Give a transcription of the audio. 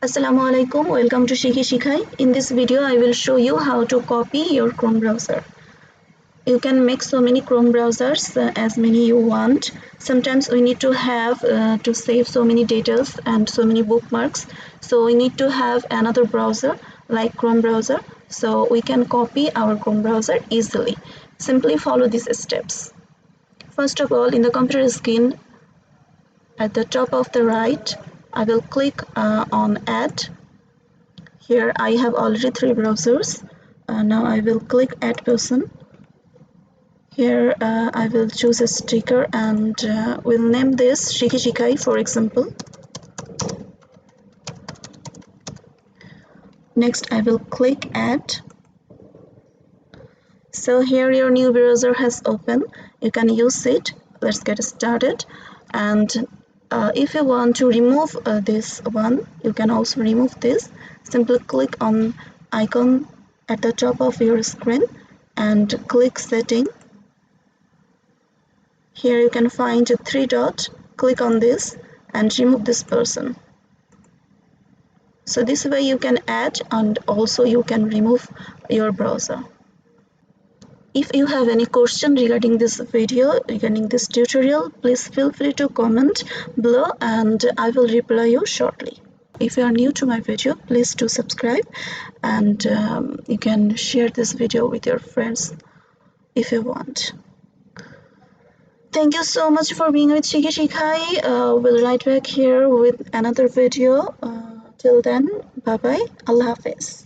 Assalamu alaikum, welcome to Shikhi Shikhai. In this video, I will show you how to copy your Chrome browser. You can make so many Chrome browsers, as many you want. Sometimes we need to have to save so many details and so many bookmarks. So we need to have another browser like Chrome browser. So we can copy our Chrome browser easily. Simply follow these steps. First of all, in the computer screen, at the top of the right, I will click on Add. Here I have already three browsers. Now I will click Add Person. Here I will choose a sticker and will name this Shikhi Shikhai, for example. Next I will click Add. So here your new browser has opened. You can use it. Let's get started. And if you want to remove this one, you can also remove this. Simply click on icon at the top of your screen and click Setting. Here you can find a three dot. Click on this and remove this person. So this way you can add and also you can remove your browser. If you have any question regarding this video, regarding this tutorial, please feel free to comment below and I will reply you shortly. If you are new to my video, please do subscribe and you can share this video with your friends if you want. Thank you so much for being with Shikhi Shikhai. We'll right back here with another video. Till then, bye bye. Allah Hafiz.